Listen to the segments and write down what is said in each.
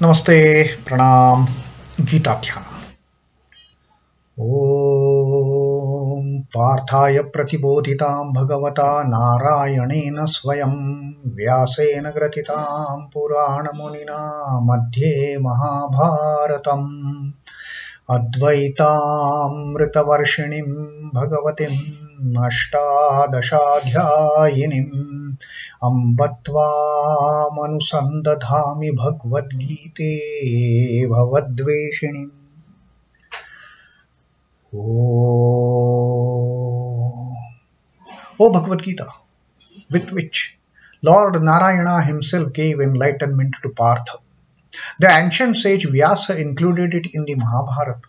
Namaste, Pranam, Gita Dhyanam. Om Parthaya Pratibodhitam Bhagavata Narayanena Swayam Vyasena Gratitam Purana Munina Madhye Mahabharatam Advaitam Ritavarshinim Bhagavatim Ashtadashadhyayinim Ambatva Manusandadhami Bhagavad Gite Bhavadveshinim. O Bhagavad Gita, with which Lord Narayana himself gave enlightenment to Partha. The ancient sage Vyasa included it in the Mahabharata.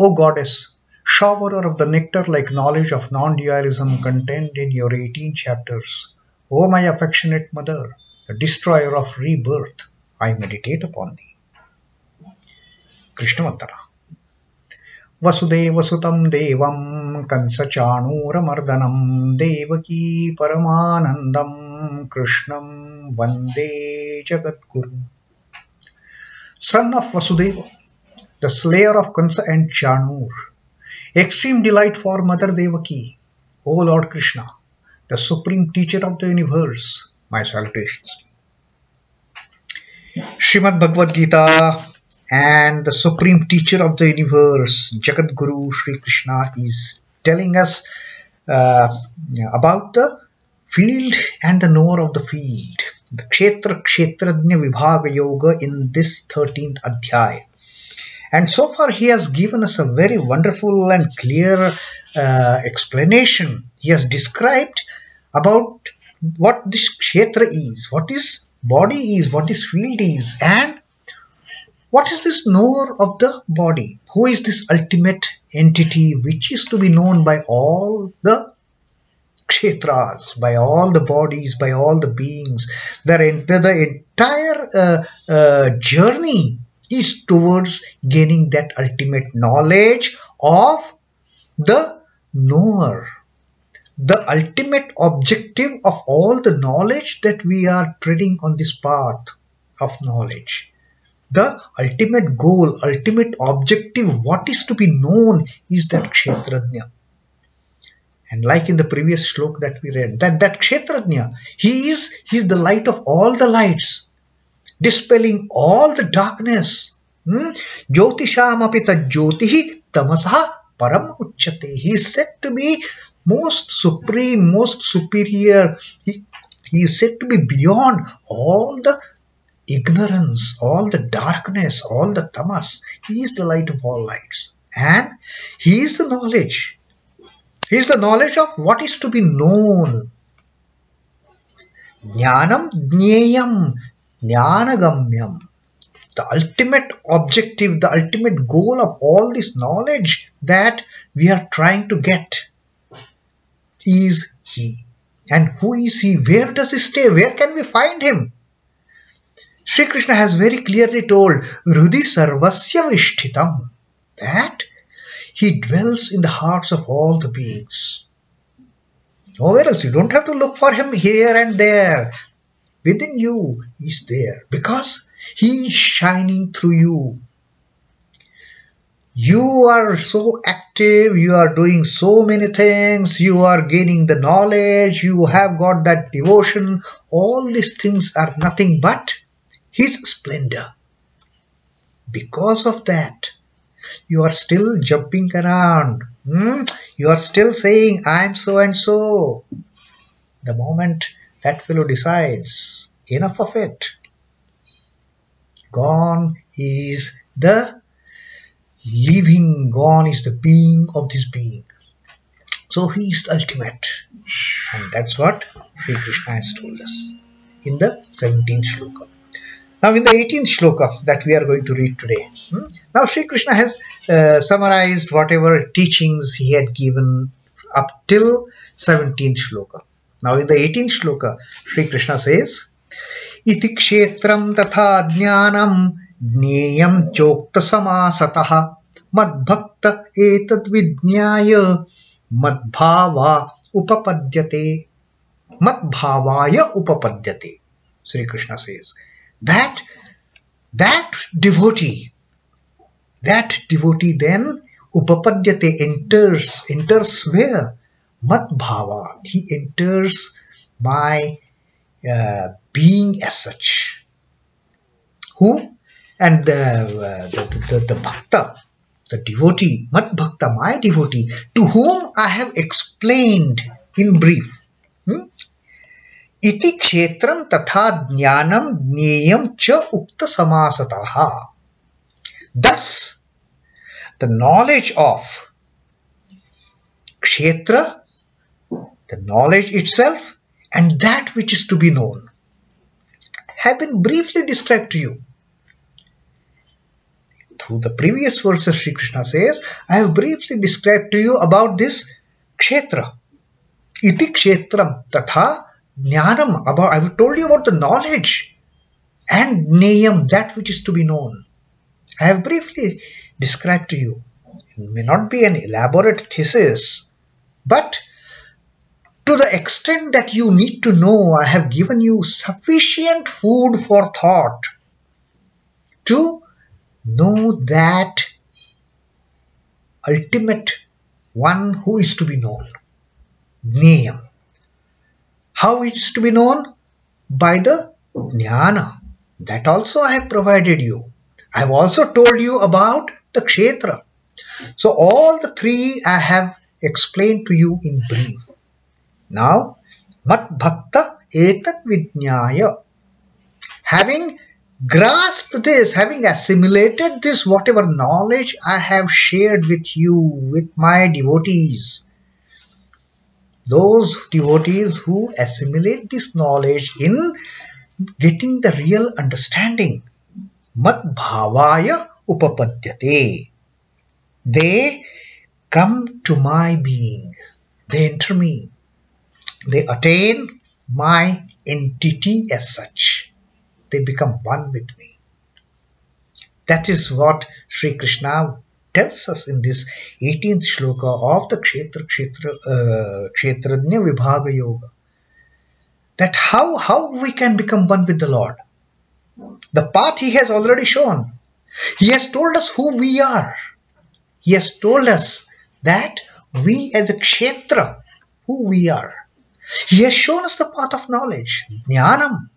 O Goddess, showerer of the nectar-like knowledge of non-dualism contained in your 18 chapters, O my affectionate mother, the destroyer of rebirth, I meditate upon thee. Krishna Mantara. Vasudeva Sutam Devam Kansachanura Mardanam Devaki Paramanandam Krishnam Vande Jagadguru. Son of Vasudeva, the slayer of Kansa and Chanur, extreme delight for Mother Devaki, O Lord Krishna, the supreme teacher of the universe, my salutations. Srimad Bhagavad Gita and the supreme teacher of the universe, Jagadguru Sri Krishna, is telling us about the field and the knower of the field, the Kshetra, Kshetradnya, Vibhag Yoga in this 13th Adhyaya. And so far he has given us a very wonderful and clear explanation. He has described about what this Kshetra is, what this body is, what this field is, and what is this knower of the body? Who is this ultimate entity which is to be known by all the Kshetras, by all the bodies, by all the beings? The entire journey is towards gaining that ultimate knowledge of the knower. The ultimate objective of all the knowledge that we are treading on this path of knowledge. The ultimate goal, ultimate objective, what is to be known is that Kshetradnya. And like in the previous shloka that we read, that Kshetradnya, he is the light of all the lights, dispelling all the darkness. Jyotisham apita jyotihi tamasaha param uchyate. He is said to be most supreme, most superior. He is said to be beyond all the ignorance, all the darkness, all the tamas. He is the light of all lights. And he is the knowledge. He is the knowledge of what is to be known. Jñānam, jñeyam, jñānagamyam. The ultimate objective, the ultimate goal of all this knowledge that we are trying to get is he. And who is he? Where does he stay? Where can we find him? Sri Krishna has very clearly told, Hrudi sarvasya vishthitam, that he dwells in the hearts of all the beings. Nowhere else. You don't have to look for him here and there. Within you, he is there because he is shining through you. You are so active, you are doing so many things, you are gaining the knowledge, you have got that devotion. All these things are nothing but his splendor. Because of that, you are still jumping around. You are still saying, I am so and so. The moment that fellow decides, enough of it, gone is the living, gone is the being of this being. So he is the ultimate. And that's what Sri Krishna has told us in the 17th shloka. Now in the 18th shloka that we are going to read today, now Sri Krishna has summarized whatever teachings he had given up till 17th shloka. Now in the 18th shloka, Sri Krishna says, Iti kshetram tathā jñānam jñeyam coktam samāsatah madbhakta etadvijñāya madbhāvāyopapadyate. Madbhāvāyopapadyate. Sri Krishna says that That devotee then upapadyate enters where? Madbhava. He enters my being as such. Who? And the bhakta, the devotee, madbhakta, my devotee, to whom I have explained in brief. Iti kshetram tathā jñānam jñeyam cha ukta samāsatah. Thus, the knowledge of kshetra, the knowledge itself, and that which is to be known have been briefly described to you. Through the previous verses, Sri Krishna says, I have briefly described to you about this kshetra. Iti kshetram tathā jñānam. I have told you about the knowledge, and jñeyam, that which is to be known. I have briefly described to you. It may not be an elaborate thesis, but to the extent that you need to know, I have given you sufficient food for thought to know that ultimate one who is to be known, jñeyam. How it is to be known? By the jnana. That also I have provided you. I have also told you about the kshetra. So all the three I have explained to you in brief. Now, madbhakta etadvijñāya. Having grasped this, having assimilated this, whatever knowledge I have shared with you, with my devotees, those devotees who assimilate this knowledge in getting the real understanding, madbhāvāyopapadyate. They come to my being. They enter me. They attain my entity as such. They become one with me. That is what Sri Krishna tells us in this 18th Shloka of the Kshetradnya Vibhag Yoga. That how we can become one with the Lord. The path He has already shown. He has told us who we are. He has told us that we as a Kshetra, who we are. He has shown us the path of knowledge, jñānam.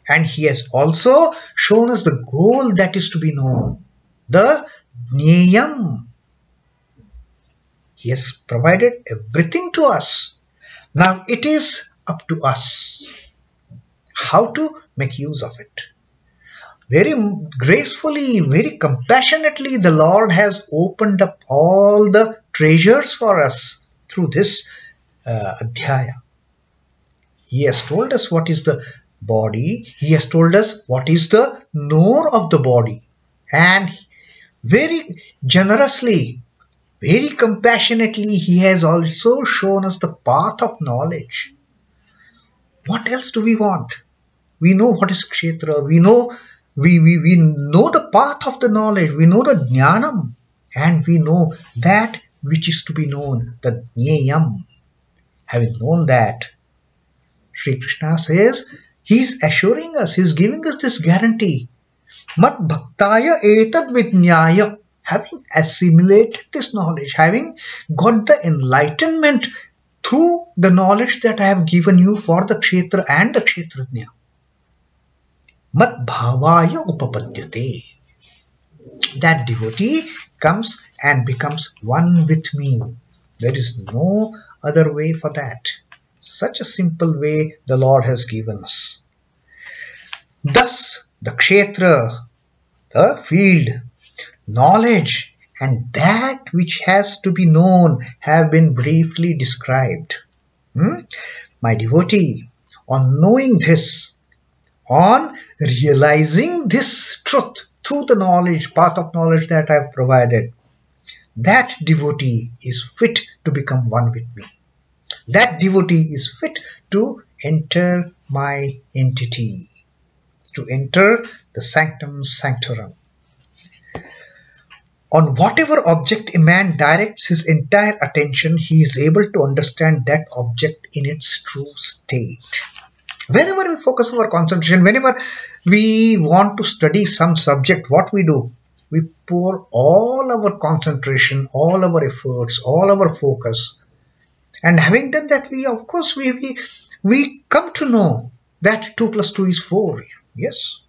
And He has also shown us the goal that is to be known, the jñeyam. He has provided everything to us. Now it is up to us how to make use of it. Very gracefully, very compassionately, the Lord has opened up all the treasures for us through this adhyaya. He has told us what is the body. He has told us what is the knower of the body. And very generously, very compassionately, He has also shown us the path of knowledge. What else do we want? We know what is Kshetra. We know the path of the knowledge. We know the jñānam. And we know that which is to be known, the jñeyam. Having known that, Sri Krishna says, He is assuring us, He is giving us this guarantee. Madbhaktaya etadvijñāya. Having assimilated this knowledge, having got the enlightenment through the knowledge that I have given you for the Kshetra and the Kshetradnya. madbhāvāyopapadyate. That devotee comes and becomes one with me. There is no other way for that. Such a simple way the Lord has given us. Thus, the Kshetra, the field, knowledge, and that which has to be known have been briefly described. My devotee, on knowing this, on realizing this truth through the knowledge, path of knowledge that I have provided, that devotee is fit to become one with me. That devotee is fit to enter my entity, to enter the sanctum sanctorum. On whatever object a man directs his entire attention, he is able to understand that object in its true state. Whenever we focus our concentration, whenever we want to study some subject, what we do? We pour all our concentration, all our efforts, all our focus. And having done that, of course, we come to know that 2 plus 2 is 4. Yes.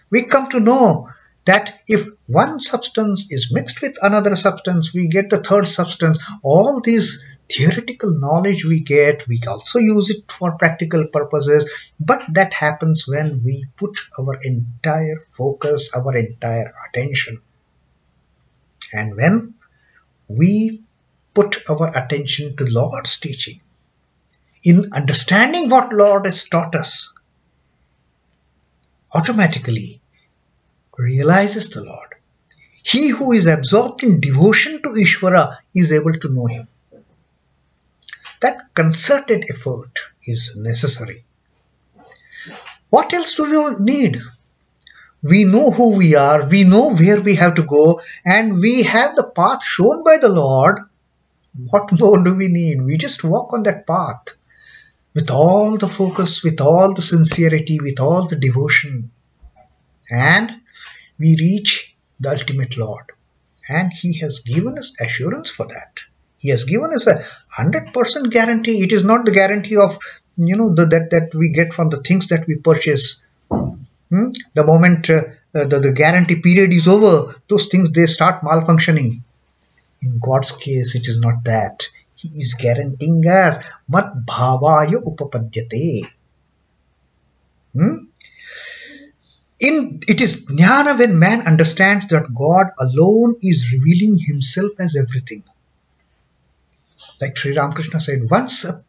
We come to know that if one substance is mixed with another substance, we get the third substance. All these theoretical knowledge we get, we also use it for practical purposes. But that happens when we put our entire focus, our entire attention. And when we put our attention to Lord's teaching, in understanding what Lord has taught us, automatically realizes the Lord. He who is absorbed in devotion to Ishvara is able to know Him. That concerted effort is necessary. What else do we need? We know who we are, we know where we have to go, and we have the path shown by the Lord. What more do we need? We just walk on that path with all the focus, with all the sincerity, with all the devotion. And we reach the ultimate Lord. And He has given us assurance for that. He has given us a 100% guarantee. It is not the guarantee of, that we get from the things that we purchase. The moment the guarantee period is over, those things, they start malfunctioning. In God's case, it is not that. He is guaranteeing us madbhāvāyopapadyate. It is jnana when man understands that God alone is revealing Himself as everything. Like Sri Ramakrishna said, once a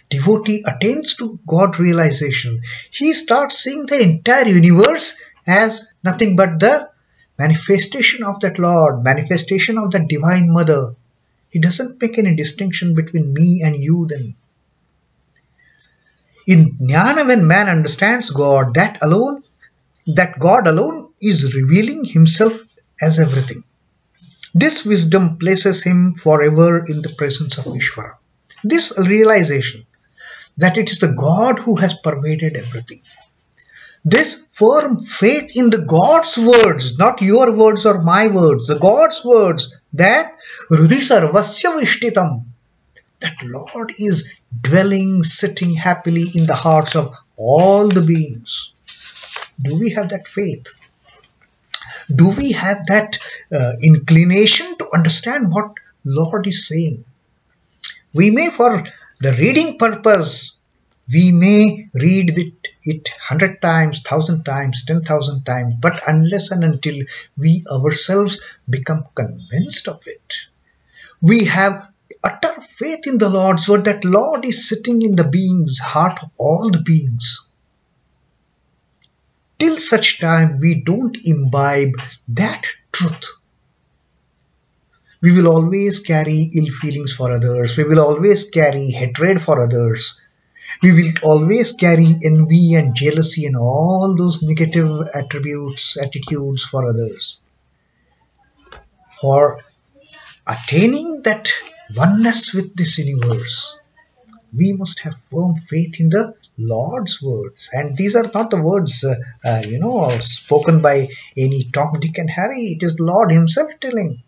devotee attains to God realization, he starts seeing the entire universe as nothing but the manifestation of that Lord, manifestation of that Divine Mother. He doesn't make any distinction between me and you then. In jnana, when man understands God, that God alone is revealing Himself as everything. This wisdom places him forever in the presence of Ishvara. This realization that it is the God who has pervaded everything. This firm faith in the God's words, not your words or my words, the God's words, that Hridhi sarvasya vishtitam, that Lord is dwelling, sitting happily in the hearts of all the beings. Do we have that faith? Do we have that inclination to understand what Lord is saying? We may, for the reading purpose, we may read it 100 times, 1,000 times, 10,000 times, but unless and until we ourselves become convinced of it, we have utter faith in the Lord's word that Lord is sitting in the being's heart of all the beings. Till such time we don't imbibe that truth, we will always carry ill feelings for others. We will always carry hatred for others. We will always carry envy and jealousy and all those negative attributes, attitudes for others. For attaining that oneness with this universe, we must have firm faith in the Lord's words. And these are not the words, spoken by any Tom, Dick and Harry. It is the Lord Himself telling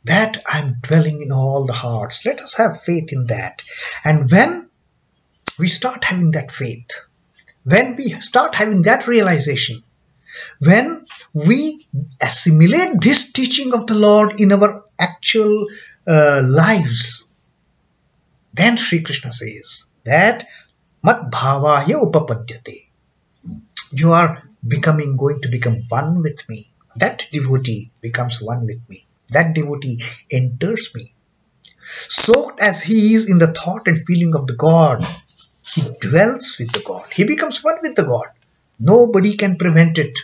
that I'm dwelling in all the hearts. Let us have faith in that. And when we start having that faith, when we start having that realization, when we assimilate this teaching of the Lord in our actual lives, then Sri Krishna says that madbhāvāyopapadyate, you are going to become one with me. That devotee becomes one with me. That devotee enters me. Soaked as he is in the thought and feeling of the God, he dwells with the God. He becomes one with the God. Nobody can prevent it.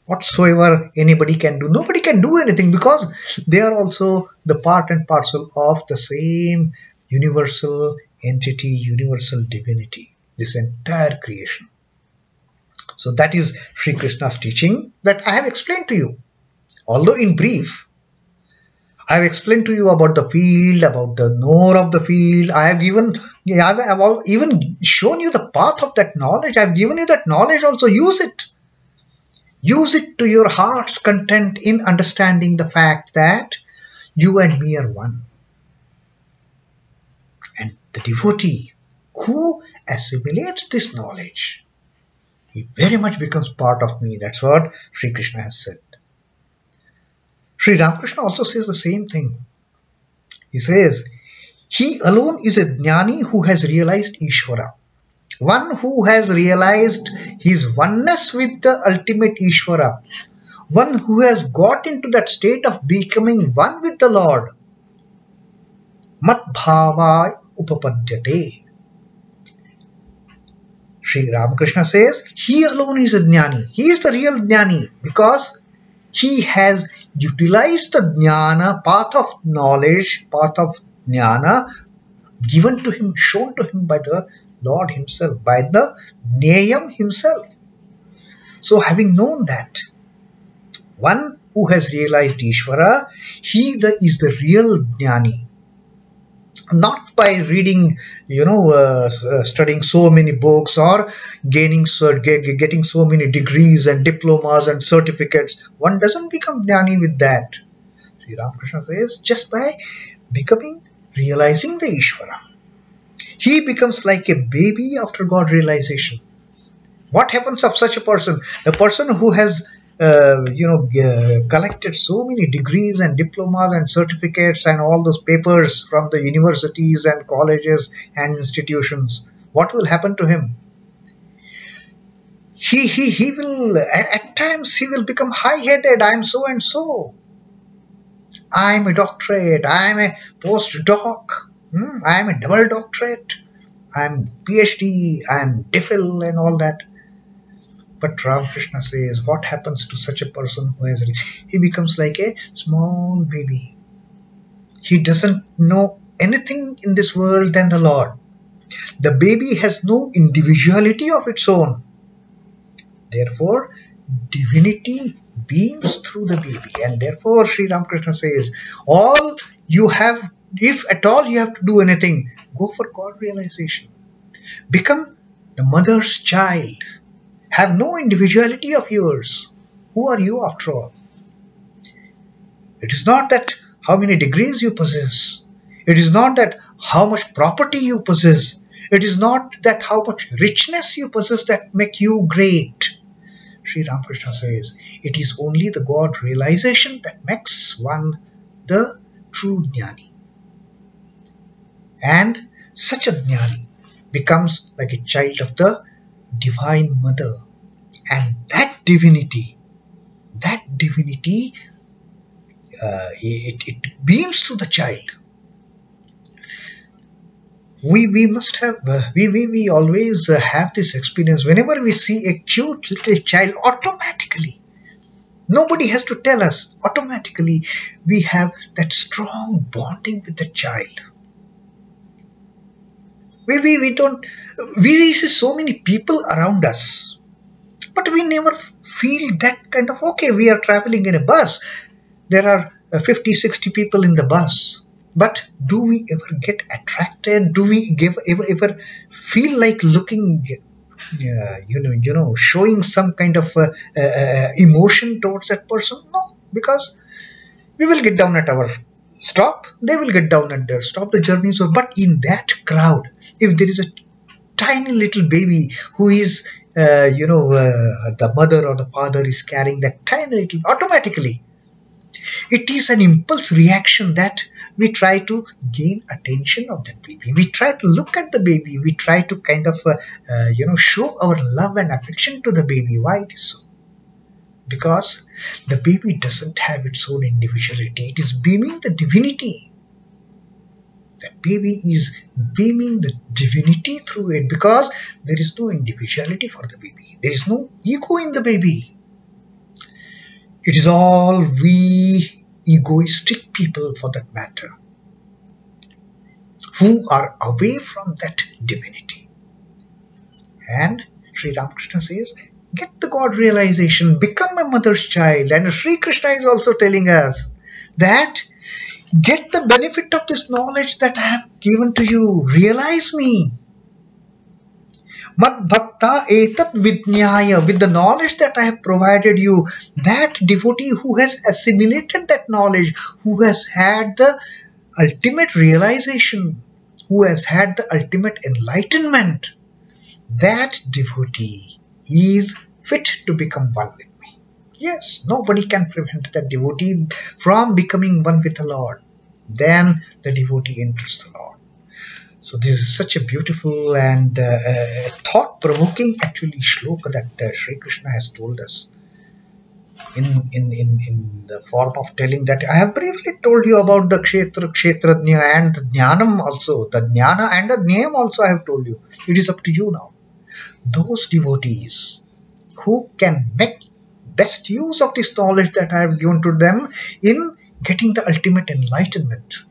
Whatsoever anybody can do, nobody can do anything, because they are also the part and parcel of the same universal entity, universal divinity, this entire creation. So that is Sri Krishna's teaching that I have explained to you. Although in brief, I have explained to you about the field, about the knower of the field. I have even shown you the path of that knowledge. I have given you that knowledge also. Use it. Use it to your heart's content in understanding the fact that you and me are one. And the devotee who assimilates this knowledge, he very much becomes part of me. That's what Sri Krishna has said. Sri Ramakrishna also says the same thing. He says, he alone is a jnani who has realized Ishvara. One who has realized his oneness with the ultimate Ishvara. One who has got into that state of becoming one with the Lord. Madbhāvāyopapadyate. Sri Ramakrishna says, he alone is a jnani. He is the real jnani because he has utilized the jnana, path of knowledge, path of jnana, given to him, shown to him by the Lord himself, by the jñeyam himself. So having known that, one who has realized Ishvara, he is the real jnani. Not by reading, studying so many books or getting so many degrees and diplomas and certificates. One doesn't become jnani with that. Sri Ramakrishna says, just by realizing the Ishvara. He becomes like a baby after God realization. What happens of such a person? The person who has collected so many degrees and diplomas and certificates and all those papers from the universities and colleges and institutions. What will happen to him? He will, at times, he will become high-headed. I am so and so. I am a doctorate. I am a postdoc. I am a double doctorate. I am PhD. I am DPhil and all that. But Ramakrishna says, what happens to such a person who has reached? He becomes like a small baby. He doesn't know anything in this world than the Lord. The baby has no individuality of its own. Therefore, divinity beams through the baby. And therefore, Sri Ramakrishna says, all you have, if at all you have to do anything, go for God realization. Become the mother's child. Have no individuality of yours. Who are you after all? It is not that how many degrees you possess. It is not that how much property you possess. It is not that how much richness you possess that make you great. Sri Ramakrishna says, it is only the God realization that makes one the true jnani. And such a jnani becomes like a child of the Divine Mother, and that divinity, it beams to the child. We must have, we always have this experience. Whenever we see a cute little child, automatically, nobody has to tell us, automatically we have that strong bonding with the child. We see so many people around us, but we never feel that kind of, okay, we are traveling in a bus. There are 50, 60 people in the bus. But do we ever get attracted? Do we ever feel like looking, showing some kind of emotion towards that person? No, because we will get down at our stop. They will get down at their stop. The journey is over. But in that crowd, if there is a tiny little baby who is, the mother or the father is carrying that tiny little, automatically, it is an impulse reaction that we try to gain attention of that baby. We try to look at the baby. We try to kind of, show our love and affection to the baby. Why it is so? Because the baby doesn't have its own individuality. It is beaming the divinity. That baby is beaming the divinity through it because there is no individuality for the baby. There is no ego in the baby. It is all we egoistic people, for that matter, who are away from that divinity. And Sri Ramakrishna says, get the God realization, become a mother's child. And Sri Krishna is also telling us that Get the benefit of this knowledge that I have given to you. Realize me. Madbhakta etadvijñāya, with the knowledge that I have provided you, that devotee who has assimilated that knowledge, who has had the ultimate realization, who has had the ultimate enlightenment, that devotee is fit to become one with me. Yes, nobody can prevent that devotee from becoming one with the Lord. Then the devotee enters the Lord. So this is such a beautiful and thought-provoking actually shloka that Sri Krishna has told us in the form of telling that I have briefly told you about the Kshetra, Kshetradnya and the jñānam also. The jñāna and the jñeyam also I have told you. It is up to you now. Those devotees who can make best use of this knowledge that I have given to them in getting the ultimate enlightenment.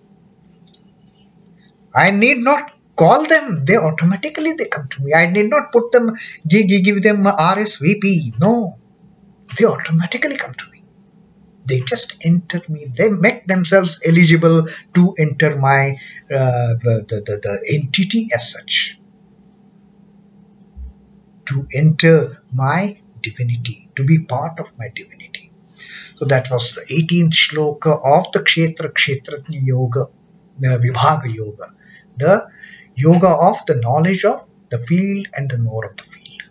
I need not call them. They automatically come to me. I need not put them, give them RSVP. No. They automatically come to me. They just enter me. They make themselves eligible to enter my the entity as such. To enter my divinity, to be part of my divinity. So that was the 18th shloka of the Kshetradnya yoga, the Vibhag yoga, the yoga of the knowledge of the field and the knower of the field.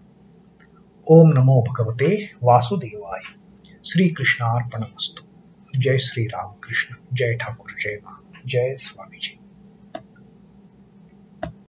Om Namo Bhagavate Vasudevaya. Sri Krishna Arpanamastu. Jai Sri Ram Krishna. Jai Thakur Jai Ma. Jai Swami Ji.